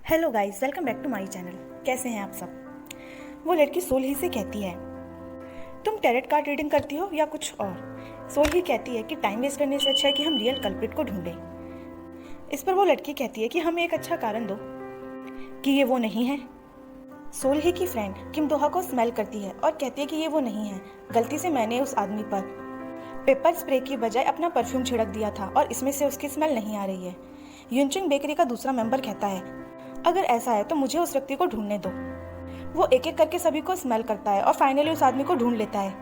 Hello guys, welcome back to my channel. कैसे हैं आप सब। वो लड़की सोलही से कहती है, तुम टैरेट कार्ड रीडिंग करती हो या कुछ और। सोलही कहती है कि टाइम वेस्ट करने से अच्छा है कि हम रियल कल्प्रिट को ढूंढें। इस पर वो लड़की कहती है कि हमें एक अच्छा कारण दो कि ये वो नहीं है। सोलही की फ्रेंड किम दोहा को स्मेल करती है और कहती है कि ये वो नहीं है। गलती से मैंने उस आदमी पर पेपर स्प्रे की बजाय अपना परफ्यूम छिड़क दिया था और इसमें से उसकी स्मेल नहीं आ रही है। यूनचिंग बेकरी का दूसरा मेंबर कहता है, अगर ऐसा है तो मुझे उस व्यक्ति को ढूंढने दो। वो एक एक करके सभी को स्मेल करता है और फाइनली उस आदमी को ढूंढ लेता है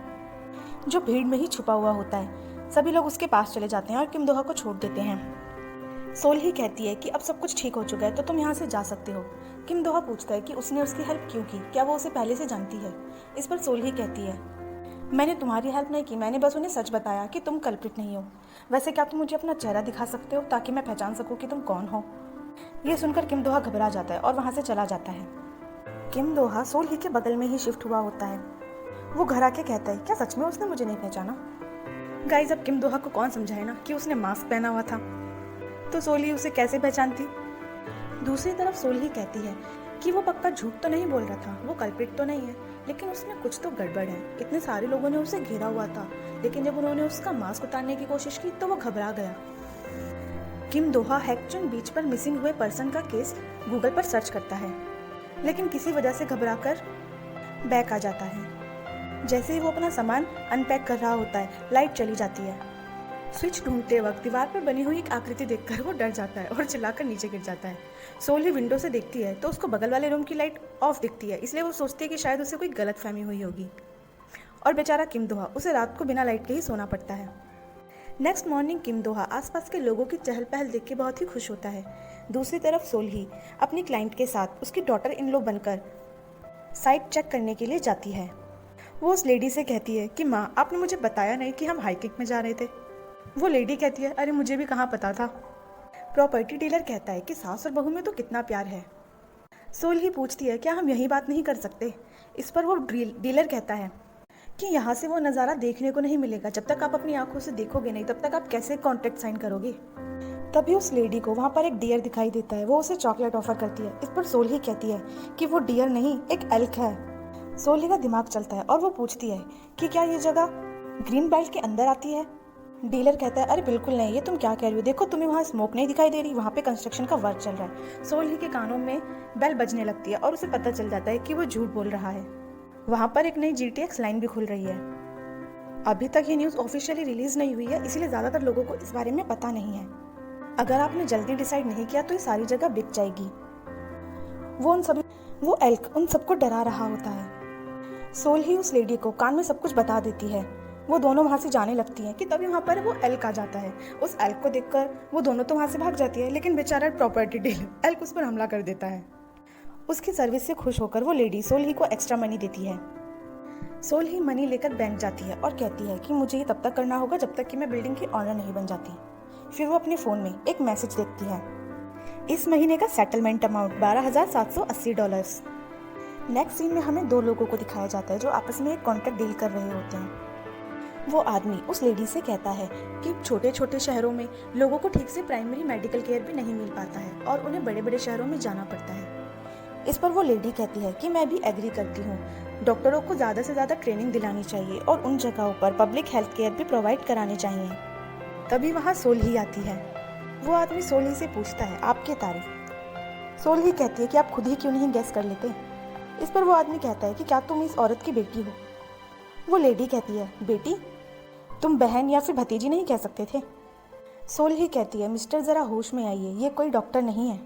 जो भीड़ में ही छुपा हुआ होता है। सभी लोग उसके पास चले जाते हैं और किम दोहा को छोड़ देते हैं। सोलही कहती है कि अब सब कुछ ठीक हो चुका है तो तुम यहाँ से जा सकते हो। किम दोहा पूछता है कि उसने उसकी हेल्प क्यों की, क्या वो उसे पहले से जानती है। इस पर सोलही कहती है, मैंने तुम्हारी हेल्प नहीं की, मैंने बस उन्हें सच बताया कि तुम कल्प्रिट नहीं हो। वैसे क्या तुम मुझे अपना चेहरा दिखा सकते हो ताकि मैं पहचान सकूं कि तुम कौन हो। ये सुनकर किम दोहा घबरा जाता है और वहाँ से चला जाता है। किम दोहा सोलही के बगल में ही शिफ्ट हुआ होता है। वो घर आके कहता है, क्या सच में उसने मुझे नहीं पहचाना। गाइस, अब किम दोहा को कौन समझाए ना कि उसने मास्क पहना हुआ था, तो सोलही उसे कैसे पहचानती। दूसरी तरफ सोलही कहती है कि वो पक्का झूठ तो नहीं बोल रहा था, वो कल्प्रिट तो नहीं है, लेकिन उसमें कुछ तो गड़बड़ है। इतने सारे लोगों ने उसे घेरा हुआ था, लेकिन जब उन्होंने उसका मास्क उतारने की कोशिश की तो वो घबरा गया। किम दोहा हैकचुन बीच पर मिसिंग हुए पर्सन का केस गूगल पर सर्च करता है, लेकिन किसी वजह से घबराकर बैक आ जाता है। जैसे ही वो अपना सामान अनपैक कर रहा होता है, लाइट चली जाती है। स्विच ढूंढते वक्त दीवार पर बनी हुई एक आकृति देखकर वो डर जाता है और चिल्लाकर नीचे गिर जाता है। सोलही विंडो से देखती है तो उसको बगल वाले रूम की लाइट ऑफ दिखती है, इसलिए वो सोचती है कि शायद उसे कोई गलतफहमी हुई होगी और बेचारा किम दोहा, उसे रात को बिना लाइट के ही सोना पड़ता है। नेक्स्ट मॉर्निंग किम दोहा आसपास के लोगों की चहल पहल देख के बहुत ही खुश होता है। दूसरी तरफ सोलही अपनी क्लाइंट के साथ उसकी डॉटर इन लो बनकर साइट चेक करने के लिए जाती है। वो उस लेडी से कहती है कि माँ, आपने मुझे बताया नहीं कि हम हाइकिंग में जा रहे थे। वो लेडी कहती है, अरे मुझे भी कहाँ पता था। प्रॉपर्टी डीलर कहता है कि सास और बहू में तो कितना प्यार है। सोलही पूछती है, क्या हम यही बात नहीं कर सकते। इस पर वो डीलर कहता है कि यहाँ से वो नज़ारा देखने को नहीं मिलेगा, जब तक आप अपनी आंखों से देखोगे नहीं तब तक आप कैसे कॉन्ट्रैक्ट साइन करोगे। तभी उस लेडी को वहाँ पर एक डियर दिखाई देता है, वो उसे चॉकलेट ऑफर करती है। इस पर सोलही कहती है कि वो डियर नहीं, एक एल्क है। सोलही का दिमाग चलता है और वो पूछती है कि क्या ये जगह ग्रीन बेल्ट के अंदर आती है। डीलर कहता है, अरे बिल्कुल नहीं, ये तुम क्या कह रही हो, देखो तुम्हें वहाँ स्मोक नहीं दिखाई दे रही, वहाँ पे कंस्ट्रक्शन का वर्क चल रहा है। सोलही के कानों में बेल बजने लगती है और उसे पता चल जाता है कि वो झूठ बोल रहा है। वहाँ पर एक नई GTX लाइन भी खुल रही है। अभी तक ये न्यूज़ ऑफिशियली रिलीज नहीं हुई है, इसीलिए ज़्यादातर लोगों को इस बारे में पता नहीं है। अगर आपने जल्दी डिसाइड नहीं किया तो ये सारी जगह बिक जाएगी। वो एल्क उन सबको डरा रहा होता है। सोलही उस लेडी को कान में सब कुछ बता देती है। वो दोनों वहाँ से जाने लगती हैं कि तभी वहाँ पर वो एल्क आ जाता है। उस एल्क को देखकर वो दोनों तो वहाँ से भाग जाती है, लेकिन बेचारा प्रॉपर्टी डीलर एल्क उस पर हमला कर देता है। उसकी सर्विस से खुश होकर वो लेडी सोलही को एक्स्ट्रा मनी देती है। सोलही मनी लेकर बैंक जाती है और कहती है कि मुझे ये तब तक करना होगा जब तक कि मैं बिल्डिंग की ऑनर नहीं बन जाती। फिर वो अपने फ़ोन में एक मैसेज देखती है, इस महीने का सेटलमेंट अमाउंट $12,780। नेक्स्ट सीन में हमें दो लोगों को दिखाया जाता है जो आपस में एक कॉन्ट्रैक्ट डील कर रहे होते हैं। वो आदमी उस लेडी से कहता है कि छोटे छोटे शहरों में लोगों को ठीक से प्राइमरी मेडिकल केयर भी नहीं मिल पाता है और उन्हें बड़े बड़े शहरों में जाना पड़ता है। इस पर वो लेडी कहती है कि मैं भी एग्री करती हूँ, डॉक्टरों को ज़्यादा से ज़्यादा ट्रेनिंग दिलानी चाहिए और उन जगहों पर पब्लिक हेल्थ केयर भी प्रोवाइड कराने चाहिए। तभी वहाँ सोलही आती है। वो आदमी सोलही से पूछता है, आपकी तारीफ। सोलही कहती है कि आप खुद ही क्यों नहीं गैस कर लेते। इस पर वो आदमी कहता है कि क्या तुम इस औरत की बेटी हो। वो लेडी कहती है, बेटी? तुम बहन या फिर भतीजी नहीं कह सकते थे। सोलही कहती है, मिस्टर ज़रा होश में आइए, ये कोई डॉक्टर नहीं है।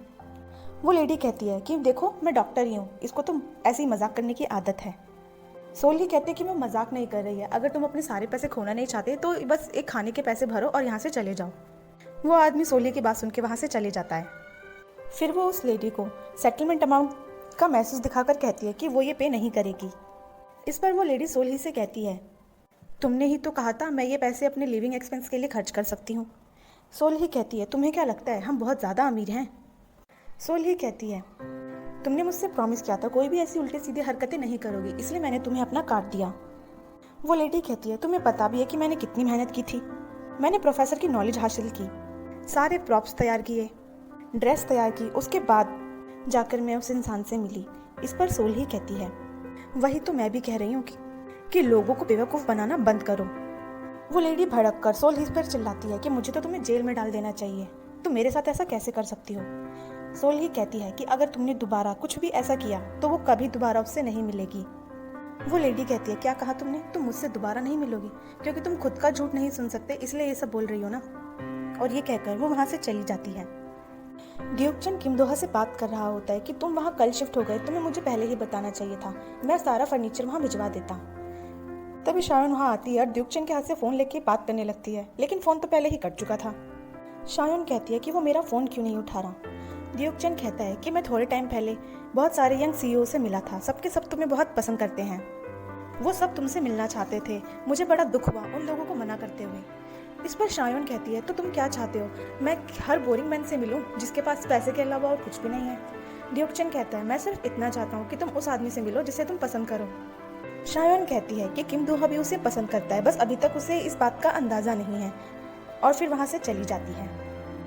वो लेडी कहती है कि देखो मैं डॉक्टर ही हूँ, इसको तुम ऐसे ही मजाक करने की आदत है। सोलही कहते हैं कि मैं मजाक नहीं कर रही है, अगर तुम अपने सारे पैसे खोना नहीं चाहते तो बस एक खाने के पैसे भरो और यहाँ से चले जाओ। वो आदमी सोलही की बात सुन के वहाँ से चले जाता है। फिर वो उस लेडी को सेटलमेंट अमाउंट का मैसेज दिखाकर कहती है कि वो ये पे नहीं करेगी। इस पर वो लेडी सोलही से कहती है, तुमने ही तो कहा था मैं ये पैसे अपने लिविंग एक्सपेंस के लिए खर्च कर सकती हूँ। सोलही कहती है, तुम्हें क्या लगता है हम बहुत ज़्यादा अमीर हैं। सोलही कहती है, तुमने मुझसे प्रॉमिस किया था कोई भी ऐसी उल्टे सीधे हरकतें नहीं करोगी, इसलिए मैंने तुम्हें अपना कार्ड दिया। वो लेडी कहती है, तुम्हें पता भी है कि मैंने कितनी मेहनत की थी। मैंने प्रोफेसर की नॉलेज हासिल की, सारे प्रॉप्स तैयार किए, ड्रेस तैयार की, उसके बाद जाकर मैं उस इंसान से मिली। इस पर सोल ही कहती है, वही तो मैं भी कह रही हूँ कि लोगों को बेवकूफ़ बनाना बंद करो। वो लेडी भड़क कर सोल ही पर चिल्लाती है कि मुझे तो तुम्हें जेल में डाल देना चाहिए, तुम मेरे साथ ऐसा कैसे कर सकती हो। सोल ही कहती है कि अगर तुमने दोबारा कुछ भी ऐसा किया तो वो कभी दोबारा उससे नहीं मिलेगी। वो लेडी कहती है, क्या कहा तुमने, तुम मुझसे दोबारा नहीं मिलोगी? क्योंकि तुम खुद का झूठ नहीं सुन सकते इसलिए ये सब बोल रही हो ना। और ये कहकर वो वहाँ से चली जाती है। ड्यूकचन किम दोहा से बात कर रहा होता है कि तुम वहाँ कल शिफ्ट हो गए, तुम्हें मुझे पहले ही बताना चाहिए था, मैं सारा फर्नीचर वहाँ भिजवा देता। तभी शायन वहाँ आती है और ड्यूकचन के हाथ से फ़ोन लेके बात करने लगती है, लेकिन फ़ोन तो पहले ही कट चुका था। शायन कहती है कि वो मेरा फ़ोन क्यों नहीं उठा रहा। ड्यूकचन कहता है कि मैं थोड़े टाइम पहले बहुत सारे यंग CEO से मिला था, सबके सब तुम्हें बहुत पसंद करते हैं, वो सब तुमसे मिलना चाहते थे, मुझे बड़ा दुख हुआ उन लोगों को मना करते हुए। इस पर शायन कहती है, तो तुम क्या चाहते हो, मैं हर बोरिंग मैन से मिलूं जिसके पास पैसे के अलावा और कुछ भी नहीं है। ड्यूकचन कहता है, मैं सिर्फ इतना चाहता हूँ कि तुम उस आदमी से मिलो जिसे तुम पसंद करो। शायन कहती है कि किम दोहा भी उसे पसंद करता है, बस अभी तक उसे इस बात का अंदाज़ा नहीं है, और फिर वहाँ से चली जाती है।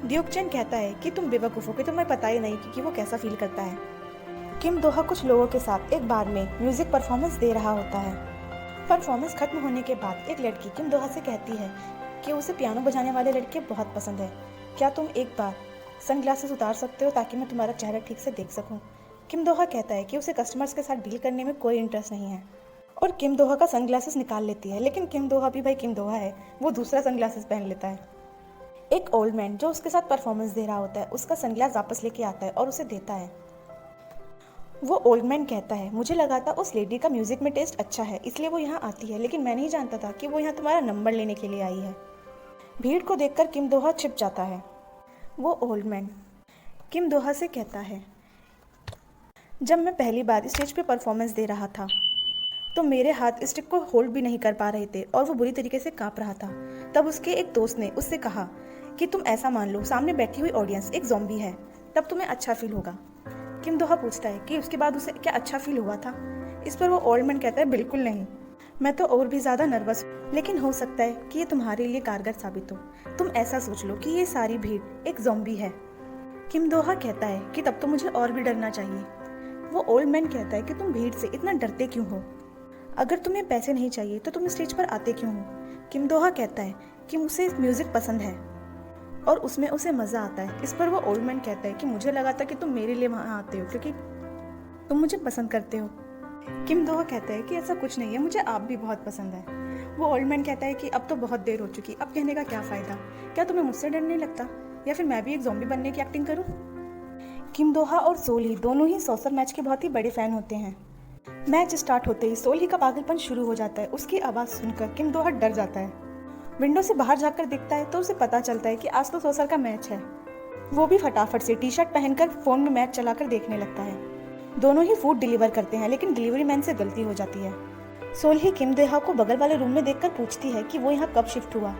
ड्यूकचन कहता है कि तुम बेवकूफ़ हो कि तुम्हें पता ही नहीं कि वो कैसा फील करता है। किम दोहा कुछ लोगों के साथ एक बार में म्यूज़िक परफॉर्मेंस दे रहा होता है। परफॉर्मेंस खत्म होने के बाद एक लड़की किम दोहा से कहती है कि उसे पियानो बजाने वाले लड़के बहुत पसंद है, क्या तुम एक बार सनग्लासेस उतार सकते हो ताकि मैं तुम्हारा चेहरा ठीक से देख सकूं। किम दोहा कहता है कि उसे कस्टमर्स के साथ डील करने में कोई इंटरेस्ट नहीं है, और किम दोहा का सनग्लासेस निकाल लेती है, लेकिन किम दोहा भी भाई किम दोहा है, वो दूसरा सनग्लासेस पहन लेता है। एक ओल्ड मैन जो उसके साथ परफॉर्मेंस दे रहा होता है उसका सनग्लास वापस लेके आता है और उसे देता है। वो ओल्ड मैन कहता है, मुझे लगा था उस लेडी का म्यूजिक में टेस्ट अच्छा है इसलिए वो यहाँ आती है, लेकिन मैं नहीं जानता था कि वो यहाँ तुम्हारा नंबर लेने के लिए आई है। भीड़ को देखकर किम दोहा छिप जाता है। वो ओल्ड मैन किम दोहा से कहता है, जब मैं पहली बार स्टेज पे परफॉर्मेंस दे रहा था तो मेरे हाथ स्टिक को होल्ड भी नहीं कर पा रहे थे और वो बुरी तरीके से कांप रहा था। तब उसके एक दोस्त ने उससे कहा कि तुम ऐसा मान लो सामने बैठी हुई ऑडियंस एक ज़ॉम्बी है, तब तुम्हें अच्छा फील होगा। किम दोहा पूछता है कि उसके बाद उसे क्या अच्छा फील हुआ था। इस पर वो ओल्ड मैन कहता है, बिल्कुल नहीं, मैं तो और भी ज़्यादा नर्वस हूँ, लेकिन हो सकता है कि ये तुम्हारे लिए कारगर साबित हो। तुम ऐसा सोच लो कि ये सारी भीड़ एक ज़ॉम्बी है। किम दोहा कहता है कि तब तो मुझे और भी डरना चाहिए। वो ओल्ड मैन कहता है कि तुम भीड़ से इतना डरते क्यों हो, अगर तुम्हें पैसे नहीं चाहिए तो तुम स्टेज पर आते क्यों हो। किम दोहा कहता है कि मुझे म्यूज़िक पसंद है और उसमें उसे मज़ा आता है। इस पर वो ओल्ड मैन कहता है कि मुझे लगा था कि तुम मेरे लिए वहाँ आते हो क्योंकि तुम मुझे पसंद करते हो। किम दोहा कहता है कि ऐसा कुछ नहीं है, मुझे आप भी बहुत पसंद है। वो ओल्ड मैन कहता है कि अब तो बहुत देर हो चुकी, अब कहने का क्या फ़ायदा, क्या तुम्हें मुझसे डर नहीं लगता, या फिर मैं भी एक ज़ॉम्बी बनने की एक्टिंग करूँ। किम दोहा और सोल ही दोनों ही सॉसर मैच के बहुत ही बड़े फ़ैन होते हैं। मैच स्टार्ट होते ही सोल ही का पागलपन शुरू हो जाता है। उसकी आवाज़ सुनकर किम दोहा डर जाता है। विंडो से बाहर जाकर देखता है तो उसे पता चलता है कि आज तो सॉसर का मैच है। वो भी फटाफट से टी शर्ट पहनकर फ़ोन में मैच चलाकर देखने लगता है। दोनों ही फूड डिलीवर करते हैं, लेकिन डिलीवरी मैन से गलती हो जाती है। सोल ही किम दोहा को बगल वाले रूम में देखकर पूछती है कि वो यहाँ कब शिफ्ट हुआ।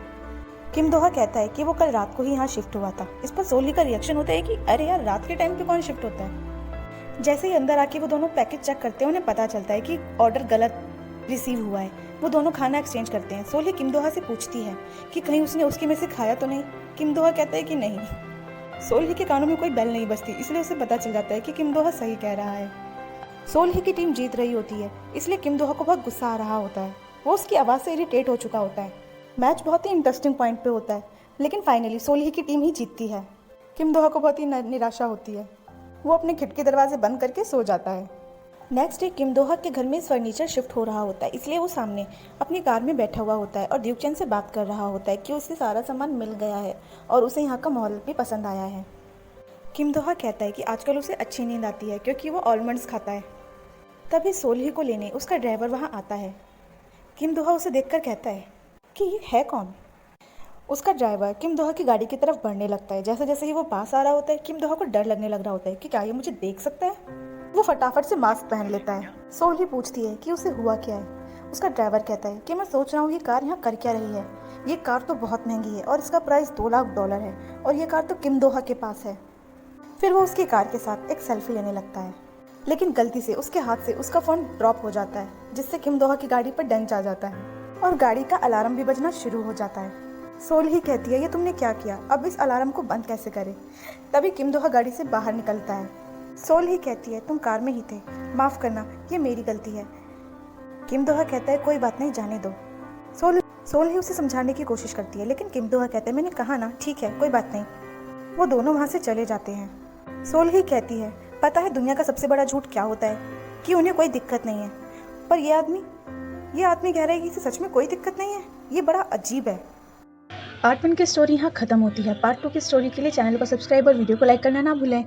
किम दोहा कहता है कि वो कल रात को ही यहाँ शिफ्ट हुआ था। इस पर सोल ही का रिएक्शन होता है कि अरे यार, रात के टाइम पे कौन शिफ्ट होता है। जैसे ही अंदर आके वो दोनों पैकेज चेक करते हैं, उन्हें पता चलता है कि ऑर्डर गलत रिसीव हुआ है। वो दोनों खाना एक्सचेंज करते हैं। सोल ही किम दोहा से पूछती है कि कहीं उसने उसके में से खाया तो नहीं। किम दोहा कहता है कि नहीं। सोल ही के कानों में कोई बेल नहीं बजती, इसलिए उसे पता चल जाता है कि किम दोहा सही कह रहा है। सोल ही की टीम जीत रही होती है, इसलिए किम दोहा को बहुत गुस्सा आ रहा होता है। वो उसकी आवाज़ से इरिटेट हो चुका होता है। मैच बहुत ही इंटरेस्टिंग पॉइंट पे होता है, लेकिन फाइनली सोल ही की टीम ही जीतती है। किम दोहा को बहुत ही निराशा होती है। वो अपने खिड़की दरवाजे बंद करके सो जाता है। नेक्स्ट डे किम दोहा के घर में फर्नीचर शिफ्ट हो रहा होता है, इसलिए वो सामने अपनी कार में बैठा हुआ होता है और ड्यूकचन से बात कर रहा होता है कि उसे सारा सामान मिल गया है और उसे यहाँ का माहौल भी पसंद आया है। किम दोहा कहता है कि आजकल उसे अच्छी नींद आती है क्योंकि वो आलमंड्स खाता है। तभी सोल ही को लेने उसका ड्राइवर वहाँ आता है। किम दोहा उसे देखकर कहता है कि ये है कौन। उसका ड्राइवर किम दोहा की गाड़ी की तरफ बढ़ने लगता है। जैसे जैसे ही वो पास आ रहा होता है, किम दोहा को डर लगने लग रहा होता है कि क्या ये मुझे देख सकता है। वो फटाफट से मास्क पहन लेता है। सोल ही पूछती है कि उसे हुआ क्या है। उसका ड्राइवर कहता है कि मैं सोच रहा हूँ ये कार यहाँ कर क्या रही है। ये कार तो बहुत महंगी है और इसका प्राइस $2 लाख है और ये कार तो किम दोहा के पास है। फिर वो उसकी कार के साथ एक सेल्फी लेने लगता है, लेकिन गलती से उसके हाथ से उसका फ़ोन ड्रॉप हो जाता है, जिससे किम दोहा की गाड़ी पर डेंट आ जाता है और गाड़ी का अलार्म भी बजना शुरू हो जाता है। सोल ही कहती है, ये तुमने क्या किया, अब इस अलार्म को बंद कैसे करें। तभी किम दोहा गाड़ी से बाहर निकलता है। सोल ही कहती है तुम कार में ही थे, माफ़ करना ये मेरी गलती है। किम दोहा कहता है कोई बात नहीं, जाने दो। सोल ही उसे समझाने की कोशिश करती है, लेकिन किम दोहा कहता है मैंने कहा ना, ठीक है कोई बात नहीं। वो दोनों वहाँ से चले जाते हैं। सोल ही कहती है पता है दुनिया का सबसे बड़ा झूठ क्या होता है, कि उन्हें कोई दिक्कत नहीं है, पर ये आदमी कह रहा है कि इसे सच में कोई दिक्कत नहीं है। ये बड़ा अजीब है। पार्ट 1 की स्टोरी यहाँ खत्म होती है। पार्ट 2 की स्टोरी के लिए चैनल को सब्सक्राइब और वीडियो को लाइक करना ना भूलें।